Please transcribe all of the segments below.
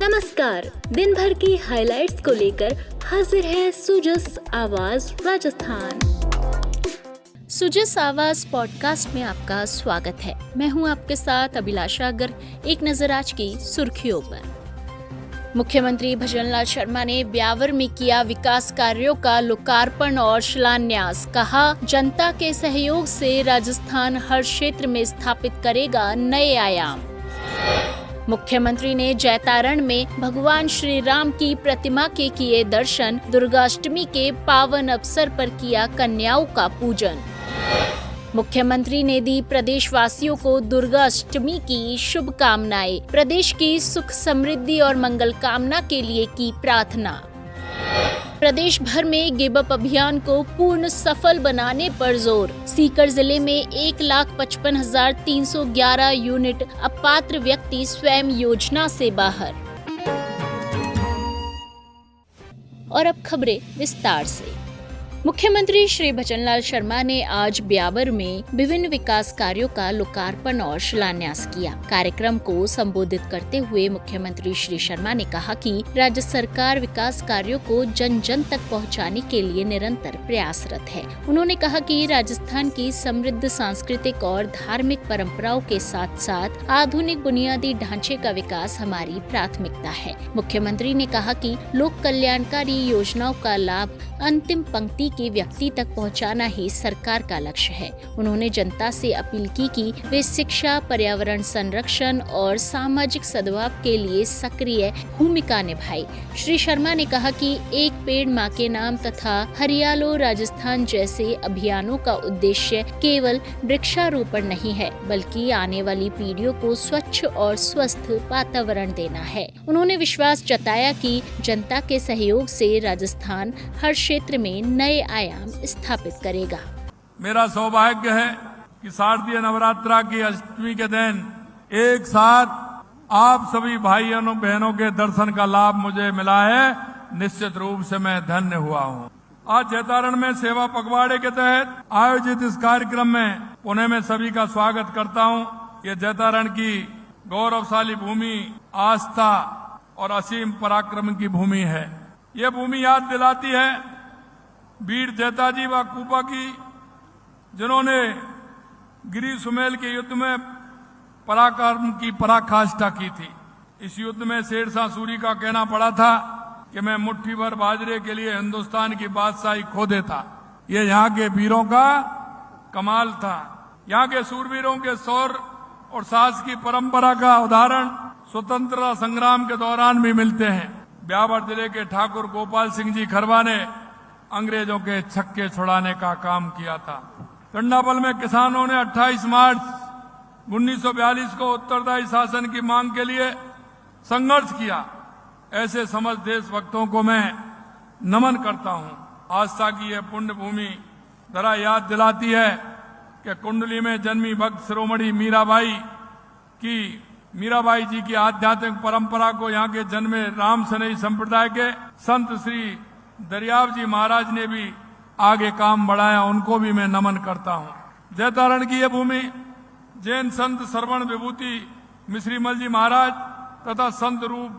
नमस्कार, दिन भर की हाइलाइट्स को लेकर हाजिर है सुजस आवाज राजस्थान। सुजस आवाज पॉडकास्ट में आपका स्वागत है। मैं हूं आपके साथ अभिलाषा अगर। एक नजर आज की सुर्खियों पर। मुख्यमंत्री भजनलाल शर्मा ने ब्यावर में किया विकास कार्यों का लोकार्पण और शिलान्यास। कहा, जनता के सहयोग से राजस्थान हर क्षेत्र में स्थापित करेगा नए आयाम। मुख्यमंत्री ने जैतारण में भगवान श्री राम की प्रतिमा के किए दर्शन। दुर्गाष्टमी के पावन अवसर पर किया कन्याओं का पूजन। मुख्यमंत्री ने दी प्रदेशवासियों को दुर्गाष्टमी की शुभकामनाएं। प्रदेश की सुख समृद्धि और मंगल कामना के लिए की प्रार्थना। प्रदेश भर में गिव अप अभियान को पूर्ण सफल बनाने पर जोर। सीकर जिले में 1,55,311 यूनिट अपात्र व्यक्ति स्वयं योजना से बाहर। और अब खबरें विस्तार से। मुख्यमंत्री श्री भजनलाल शर्मा ने आज ब्यावर में विभिन्न विकास कार्यों का लोकार्पण और शिलान्यास किया। कार्यक्रम को संबोधित करते हुए मुख्यमंत्री श्री शर्मा ने कहा कि राज्य सरकार विकास कार्यों को जन जन तक पहुंचाने के लिए निरंतर प्रयासरत है। उन्होंने कहा कि राजस्थान की समृद्ध सांस्कृतिक और धार्मिक परंपराओं के साथ साथ आधुनिक बुनियादी ढांचे का विकास हमारी प्राथमिकता है। मुख्यमंत्री ने कहा कि लोक कल्याणकारी योजनाओं का लाभ अंतिम पंक्ति के व्यक्ति तक पहुंचाना ही सरकार का लक्ष्य है। उन्होंने जनता से अपील की कि वे शिक्षा, पर्यावरण संरक्षण और सामाजिक सद्भाव के लिए सक्रिय भूमिका निभाए। श्री शर्मा ने कहा कि एक पेड़ मां के नाम तथा हरियालो राजस्थान जैसे अभियानों का उद्देश्य केवल वृक्षारोपण नहीं है, बल्कि आने वाली पीढ़ियों को स्वच्छ और स्वस्थ वातावरण देना है। उन्होंने विश्वास जताया कि जनता के सहयोग से राजस्थान हर क्षेत्र में नए आयाम स्थापित करेगा। मेरा सौभाग्य है कि शारदीय नवरात्रा की अष्टमी के दिन एक साथ आप सभी भाइयों बहनों के दर्शन का लाभ मुझे मिला है। निश्चित रूप से मैं धन्य हुआ हूँ। आज जैतारण में सेवा पखवाड़े के तहत आयोजित इस कार्यक्रम में पुणे में सभी का स्वागत करता हूँ। ये जैतारण की गौरवशाली भूमि आस्था और असीम पराक्रम की भूमि है। ये भूमि याद दिलाती है वीर जैताजी व कूपा की, जिन्होंने गिरी सुमेल के युद्ध में पराक्रम की पराकाष्ठा की थी। इस युद्ध में शेरशाह सूरी का कहना पड़ा था कि मैं मुट्ठी भर बाजरे के लिए हिंदुस्तान की बादशाही खो देता। ये यहाँ के वीरों का कमाल था। यहाँ के सूरवीरों के शौर्य और साहस की परंपरा का उदाहरण स्वतंत्रता संग्राम के दौरान भी मिलते हैं। ब्यावर जिले के ठाकुर गोपाल सिंह जी खरवा ने अंग्रेजों के छक्के छुड़ाने का काम किया था। टंडाबल में किसानों ने 28 मार्च 1942 को उत्तरदायी शासन की मांग के लिए संघर्ष किया। ऐसे समस्त देशभक्तों को मैं नमन करता हूं। आस्था की यह पुण्य भूमि जरा याद दिलाती है कि कुंडली में जन्मी भक्त शिरोमणि मीराबाई जी की आध्यात्मिक परंपरा को यहाँ के जन्मे राम सनई संप्रदाय के संत श्री दरियाव जी महाराज ने भी आगे काम बढ़ाया। उनको भी मैं नमन करता हूँ। जैतारण की यह भूमि जैन संत श्रवण विभूति मिश्रीमल जी महाराज तथा संत रूप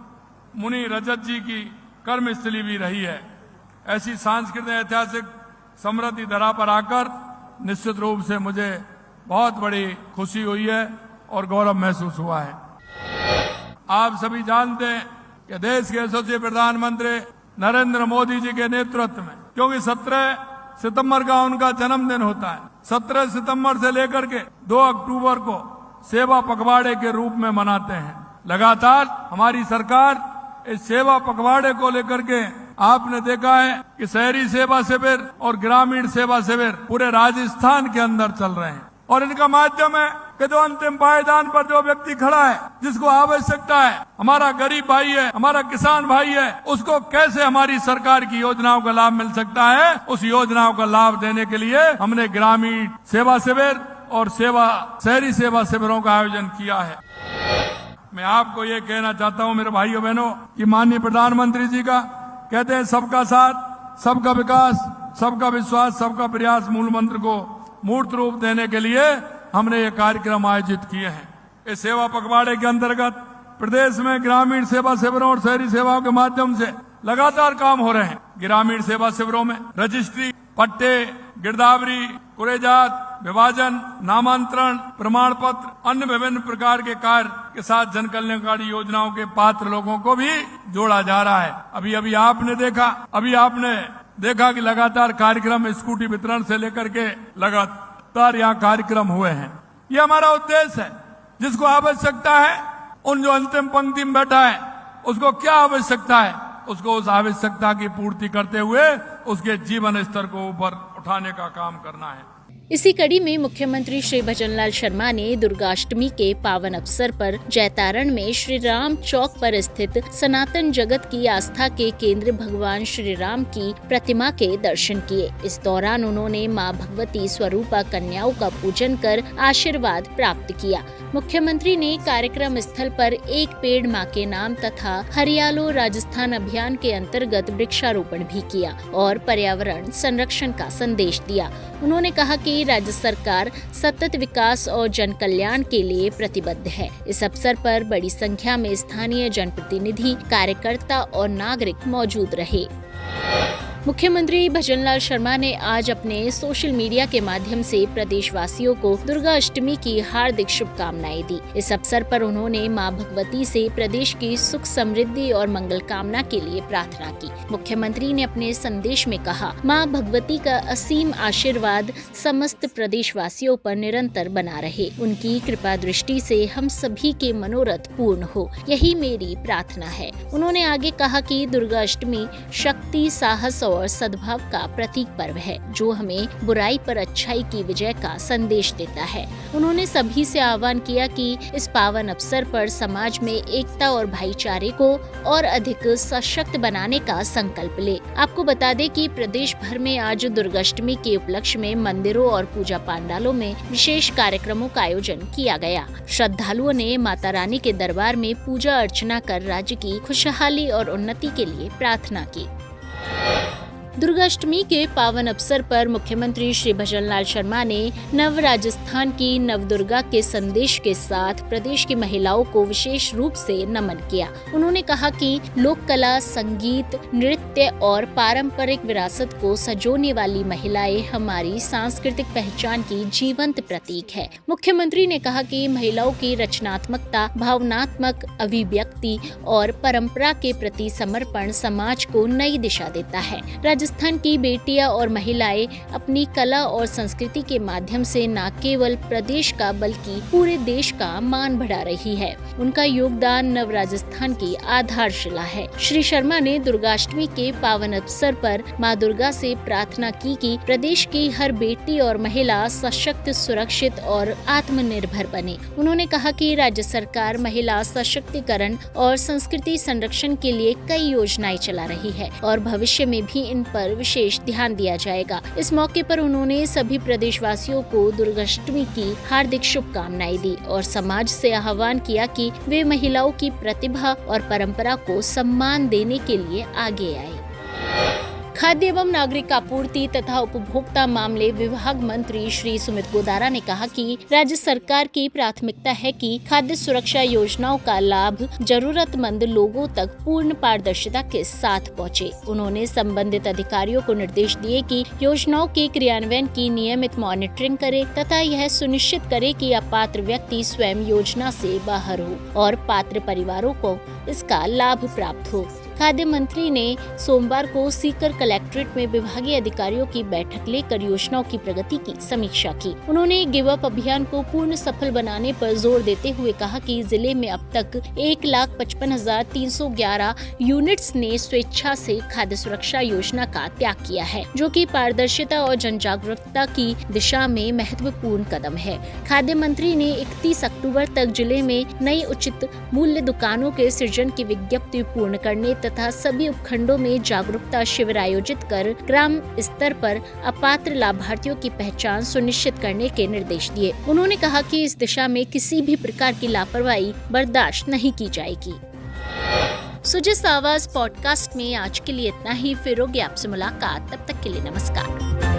मुनि रजत जी की कर्मस्थली भी रही है। ऐसी सांस्कृतिक ऐतिहासिक समृद्धि धरा पर आकर निश्चित रूप से मुझे बहुत बड़ी खुशी हुई है और गौरव महसूस हुआ है। आप सभी जानते हैं कि देश के यशस्वी प्रधानमंत्री नरेंद्र मोदी जी के नेतृत्व में, क्योंकि 17 सितंबर का उनका जन्मदिन होता है, 17 सितंबर से लेकर के 2 अक्टूबर को सेवा पखवाड़े के रूप में मनाते हैं। लगातार हमारी सरकार इस सेवा पखवाड़े को लेकर के आपने देखा है कि शहरी सेवा शिविर और ग्रामीण सेवा शिविर पूरे राजस्थान के अंदर चल रहे हैं। और इनका माध्यम है कि जो अंतिम पायदान पर जो व्यक्ति खड़ा है, जिसको आवश्यकता है, हमारा गरीब भाई है, हमारा किसान भाई है, उसको कैसे हमारी सरकार की योजनाओं का लाभ मिल सकता है, उस योजनाओं का लाभ देने के लिए हमने ग्रामीण सेवा शिविर और शहरी सेवा शिविरों का आयोजन किया है। मैं आपको ये कहना चाहता हूँ मेरे भाइयों बहनों कि माननीय प्रधानमंत्री जी का कहते हैं सबका साथ, सबका विकास, सबका विश्वास, सबका प्रयास मूल मंत्र को मूर्त रूप देने के लिए हमने ये कार्यक्रम आयोजित किए हैं। इस सेवा पखवाड़े के अंतर्गत प्रदेश में ग्रामीण सेवा शिविरों और शहरी सेवाओं के माध्यम से लगातार काम हो रहे हैं। ग्रामीण सेवा शिविरों में रजिस्ट्री, पट्टे, गिरदावरी, कुरेजात, विभाजन, नामांतरण, प्रमाण पत्र, अन्य विभिन्न प्रकार के कार्य के साथ जन कल्याणकारी योजनाओं के पात्र लोगों को भी जोड़ा जा रहा है। अभी आपने देखा कि लगातार कार्यक्रम स्कूटी वितरण से लेकर के लगातार यहाँ कार्यक्रम हुए हैं। ये हमारा उद्देश्य है। जिसको आवश्यकता है, उन जो अंतिम पंक्ति में बैठा है, उसको क्या आवश्यकता है, उसको उस आवश्यकता की पूर्ति करते हुए उसके जीवन स्तर को ऊपर उठाने का काम करना है। इसी कड़ी में मुख्यमंत्री श्री भजनलाल शर्मा ने दुर्गाष्टमी के पावन अवसर पर जैतारण में श्री राम चौक पर स्थित सनातन जगत की आस्था के केंद्र भगवान श्री राम की प्रतिमा के दर्शन किए। इस दौरान उन्होंने मां भगवती स्वरूपा कन्याओं का पूजन कर आशीर्वाद प्राप्त किया। मुख्यमंत्री ने कार्यक्रम स्थल पर एक पेड़ मां के नाम तथा हरियालो राजस्थान अभियान के अंतर्गत वृक्षारोपण भी किया और पर्यावरण संरक्षण का संदेश दिया। उन्होंने कहा कि राज्य सरकार सतत विकास और जन कल्याण के लिए प्रतिबद्ध है। इस अवसर पर बड़ी संख्या में स्थानीय जनप्रतिनिधि, कार्यकर्ता और नागरिक मौजूद रहे। मुख्यमंत्री भजनलाल शर्मा ने आज अपने सोशल मीडिया के माध्यम से प्रदेशवासियों को दुर्गा अष्टमी की हार्दिक शुभकामनाएं दी। इस अवसर पर उन्होंने मां भगवती से प्रदेश की सुख समृद्धि और मंगल कामना के लिए प्रार्थना की। मुख्यमंत्री ने अपने संदेश में कहा, मां भगवती का असीम आशीर्वाद समस्त प्रदेशवासियों पर निरंतर बना रहे। उनकी कृपा दृष्टि से हम सभी के मनोरथ पूर्ण हो, यही मेरी प्रार्थना है। उन्होंने आगे कहा कि दुर्गा अष्टमी शक्ति, साहस और सद्भाव का प्रतीक पर्व है, जो हमें बुराई पर अच्छाई की विजय का संदेश देता है। उन्होंने सभी से आह्वान किया कि इस पावन अवसर पर समाज में एकता और भाईचारे को और अधिक सशक्त बनाने का संकल्प ले। आपको बता दें कि प्रदेश भर में आज दुर्गाष्टमी के उपलक्ष्य में मंदिरों और पूजा पंडालों में विशेष कार्यक्रमों का आयोजन किया गया। श्रद्धालुओं ने माता रानी के दरबार में पूजा अर्चना कर राज्य की खुशहाली और उन्नति के लिए प्रार्थना की। दुर्गाष्टमी के पावन अवसर पर मुख्यमंत्री श्री भजनलाल शर्मा ने नव राजस्थान की नवदुर्गा के संदेश के साथ प्रदेश की महिलाओं को विशेष रूप से नमन किया। उन्होंने कहा कि लोक कला, संगीत, नृत्य और पारंपरिक विरासत को सजोने वाली महिलाएं हमारी सांस्कृतिक पहचान की जीवंत प्रतीक है। मुख्यमंत्री ने कहा कि महिलाओं की रचनात्मकता, भावनात्मक अभिव्यक्ति और परंपरा के प्रति समर्पण समाज को नई दिशा देता है। राजस्थान की बेटियां और महिलाएं अपनी कला और संस्कृति के माध्यम से न केवल प्रदेश का बल्कि पूरे देश का मान बढ़ा रही है। उनका योगदान नव राजस्थान की आधारशिला है। श्री शर्मा ने दुर्गाष्टमी के पावन अवसर पर मां दुर्गा से प्रार्थना की कि प्रदेश की हर बेटी और महिला सशक्त, सुरक्षित और आत्मनिर्भर बने। उन्होंने कहा कि राज्य सरकार महिला सशक्तिकरण और संस्कृति संरक्षण के लिए कई योजनाएं चला रही है और भविष्य में भी इन पर विशेष ध्यान दिया जाएगा। इस मौके पर उन्होंने सभी प्रदेशवासियों को दुर्गाष्टमी की हार्दिक शुभकामनाएं दी और समाज से आह्वान किया कि वे महिलाओं की प्रतिभा और परंपरा को सम्मान देने के लिए आगे आए। खाद्य एवं नागरिक आपूर्ति तथा उपभोक्ता मामले विभाग मंत्री श्री सुमित गोदारा ने कहा कि राज्य सरकार की प्राथमिकता है कि खाद्य सुरक्षा योजनाओं का लाभ जरूरतमंद लोगों तक पूर्ण पारदर्शिता के साथ पहुंचे। उन्होंने संबंधित अधिकारियों को निर्देश दिए कि योजनाओं के क्रियान्वयन की नियमित मॉनिटरिंग करे तथा यह सुनिश्चित करे कि अपात्र व्यक्ति स्वयं योजना से बाहर हो और पात्र परिवारों को इसका लाभ प्राप्त हो। खाद्य मंत्री ने सोमवार को सीकर कलेक्ट्रेट में विभागीय अधिकारियों की बैठक लेकर योजनाओं की प्रगति की समीक्षा की। उन्होंने गिव अप अभियान को पूर्ण सफल बनाने पर जोर देते हुए कहा कि जिले में अब तक 1,55,311 यूनिट्स ने स्वेच्छा से खाद्य सुरक्षा योजना का त्याग किया है, जो कि पारदर्शिता और जन जागरूकता की दिशा में महत्वपूर्ण कदम है। खाद्य मंत्री ने 31 अक्टूबर तक जिले में नई उचित मूल्य दुकानों के सृजन की विज्ञप्ति पूर्ण करने तथा सभी उपखंडों में जागरूकता शिविर आयोजित कर ग्राम स्तर पर अपात्र लाभार्थियों की पहचान सुनिश्चित करने के निर्देश दिए। उन्होंने कहा कि इस दिशा में किसी भी प्रकार की लापरवाही बर्दाश्त नहीं की जाएगी। सुजिस आवाज पॉडकास्ट में आज के लिए इतना ही। फिर होगी आपसे मुलाकात, तब तक के लिए नमस्कार।